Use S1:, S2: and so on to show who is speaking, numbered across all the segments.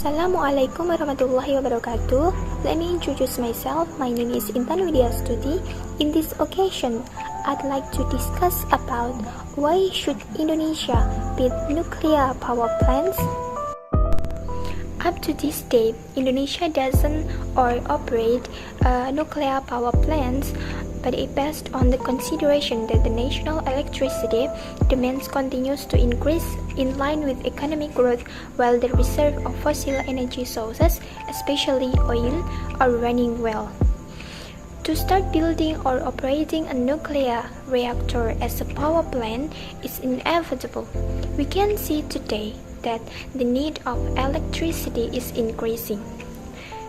S1: Assalamualaikum warahmatullahi wabarakatuh. Let me introduce myself. My name is Intan Widiastuti. In this occasion, I'd like to discuss about why should Indonesia build nuclear power plants. Up to this date, Indonesia doesn't or operate nuclear power plants, but it based on the consideration that the national electricity demand continues to increase in line with economic growth, while the reserve of fossil energy sources, especially oil, are running well. To start building or operating a nuclear reactor as a power plant is inevitable. We can see today that the need of electricity is increasing.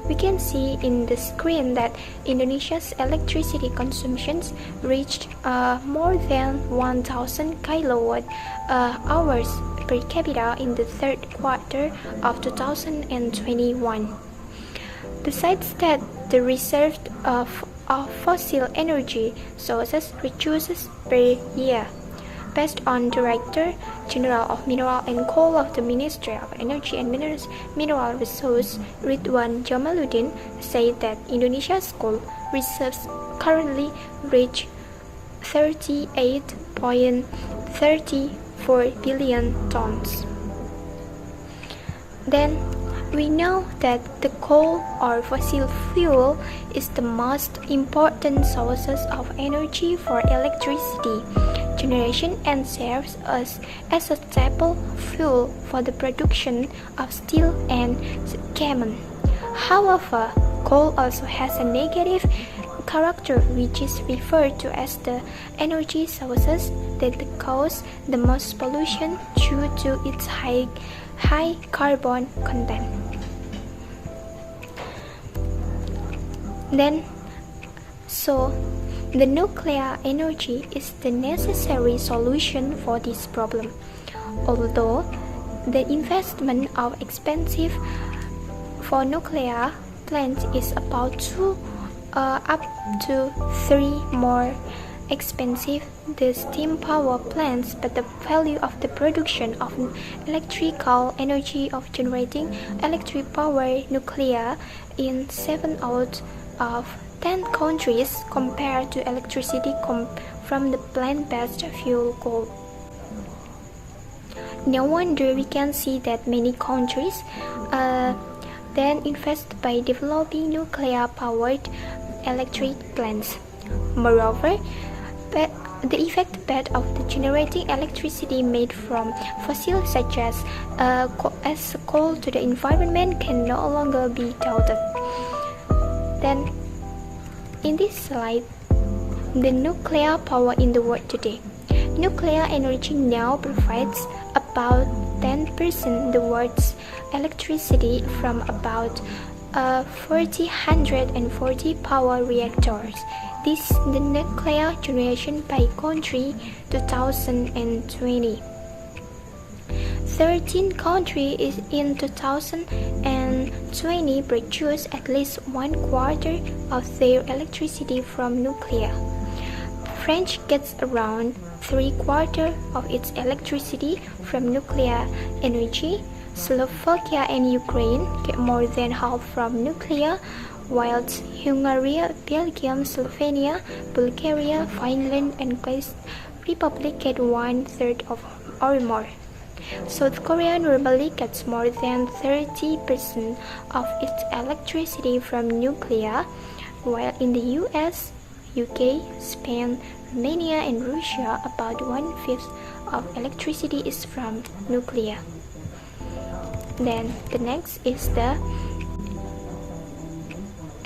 S1: We can see in the screen that Indonesia's electricity consumptions reached more than 1,000 kilowatt hours per capita in the third quarter of 2021. Besides that, the reserve of fossil energy sources reduces per year. Based on Director General of Mineral and Coal of the Ministry of Energy and Mineral Resources, Ridwan Jamaluddin, said that Indonesia's coal reserves currently reach 38.34 billion tons. Then, we know that the coal or fossil fuel is the most important sources of energy for electricity generation and serves as a staple fuel for the production of steel and cement. However, coal also has a negative character, which is referred to as the energy sources that cause the most pollution due to its high carbon content. The nuclear energy is the necessary solution for this problem. Although the investment of expensive for nuclear plants is about up to 3 more expensive the steam power plants, but the value of the production of electrical energy of generating electric power nuclear in 7 out of 10 countries compared to electricity from the plant-based fuel coal. No wonder we can see that many countries then invest by developing nuclear-powered electric plants. Moreover, the effect of the generating electricity made from fossils such as coal to the environment can no longer be doubted. Then, in this slide, the nuclear power in the world today. Nuclear energy now provides about 10% the world's electricity from about 440 power reactors. This is the nuclear generation by country 2020. 13 countries in 2020 produce at least 1/4 of their electricity from nuclear. France gets around 3/4 of its electricity from nuclear energy. Slovakia and Ukraine get more than half from nuclear, whilst Hungary, Belgium, Slovenia, Bulgaria, Finland, and Czech Republic get 1/3 or more. South Korea normally gets more than 30% of its electricity from nuclear, while in the US, UK, Spain, Romania, and Russia, about 1/5 of electricity is from nuclear. Then the next is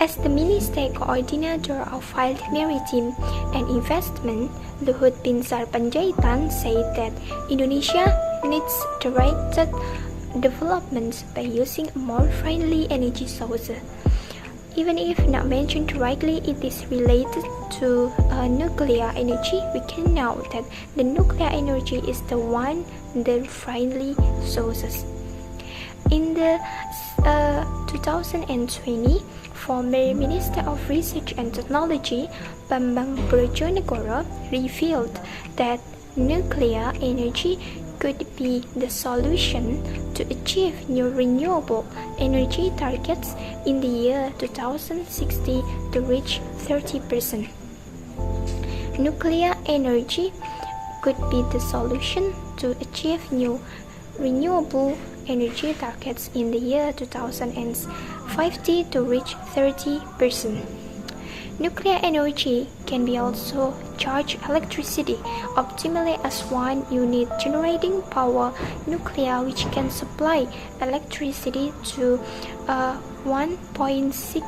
S1: as the Minister Coordinator of Field Maritime and Investment, Luhut Binsar Panjaitan, said that Indonesia needs directed development by using a more friendly energy sources. Even if not mentioned directly, it is related to nuclear energy. We can know that the nuclear energy is the friendly sources. In the 2020, former Minister of Research and Technology, Bambang Brojonegoro, revealed that nuclear energy could be the solution to achieve new renewable energy targets in the year 2060 to reach 30%. Nuclear energy could be the solution to achieve new renewable energy targets in the year 2050 to reach 30%. Nuclear energy can be also charge electricity optimally as one unit generating power nuclear, which can supply electricity to 1.6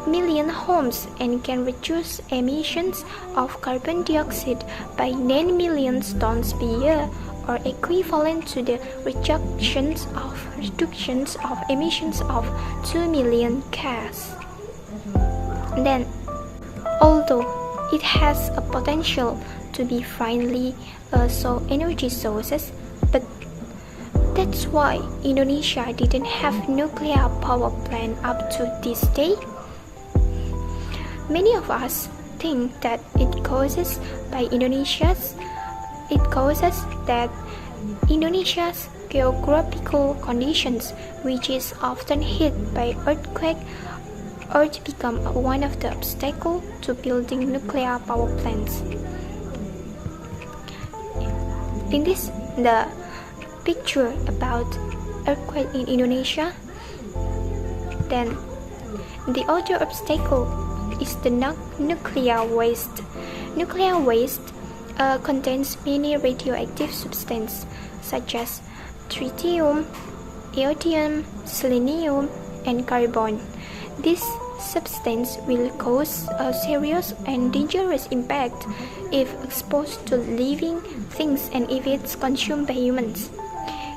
S1: million homes and can reduce emissions of carbon dioxide by 9 million tons per year, or equivalent to the reductions of emissions of 2 million cars. Then, although it has a potential to be friendly energy sources, but that's why Indonesia didn't have nuclear power plant up to this day. Many of us think that it causes that Indonesia's geographical conditions, which is often hit by earthquake, become one of the obstacles to building nuclear power plants. In this, the picture about earthquake in Indonesia, then the other obstacle is the nuclear waste. Nuclear waste contains many radioactive substances such as tritium, iodine, selenium, and carbon. This substance will cause a serious and dangerous impact if exposed to living things and if it's consumed by humans.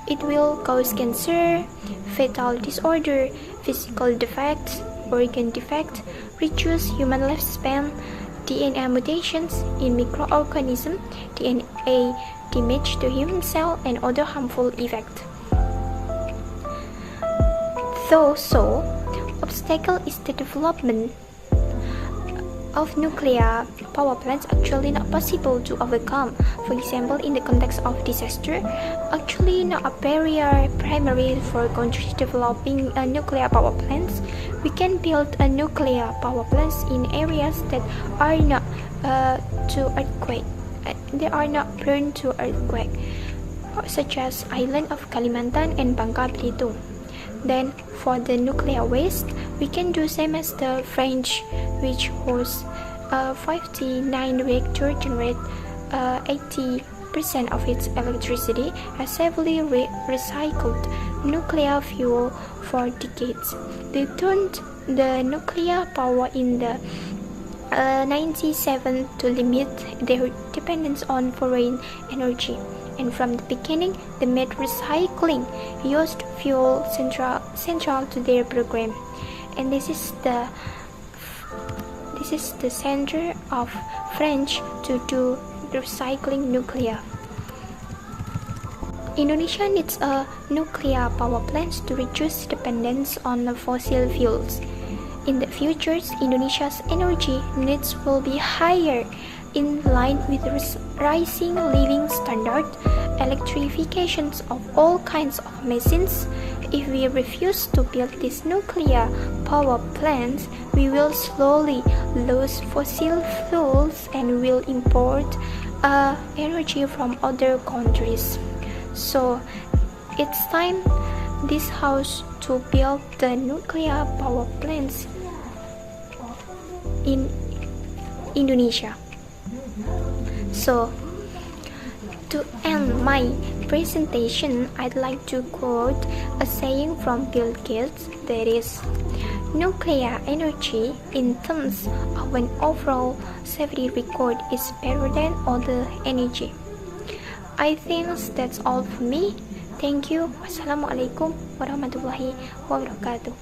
S1: It will cause cancer, fatal disorder, physical defects, organ defects, reduce human lifespan, DNA mutations in microorganisms, DNA damage to human cell, and other harmful effects. So, obstacle is the development of nuclear power plants actually not possible to overcome. For example, in the context of disaster, actually not a barrier primary for countries developing nuclear power plants. We can build a nuclear power plants in areas that are not to earthquake. They are not prone to earthquake, such as island of Kalimantan and Bangka Belitung. Then for the nuclear waste, we can do same as the French, which hosts 59 reactors generate 80% of its electricity as heavily recycled nuclear fuel for decades. They turned the nuclear power in the 97 to limit their dependence on foreign energy. And from the beginning, they made recycling used fuel central to their program. And this is the center of French to do recycling nuclear. Indonesia needs a nuclear power plant to reduce dependence on fossil fuels. In the future, Indonesia's energy needs will be higher, in line with rising living standard, electrifications of all kinds of machines. If we refuse to build these nuclear power plants, we will slowly lose fossil fuels and will import energy from other countries. So it's time this house to build the nuclear power plants in Indonesia. So, to end my presentation, I'd like to quote a saying from Bill Gates that is, nuclear energy in terms of an overall safety record is better than other energy. I think that's all for me. Thank you. Wassalamualaikum warahmatullahi wabarakatuh.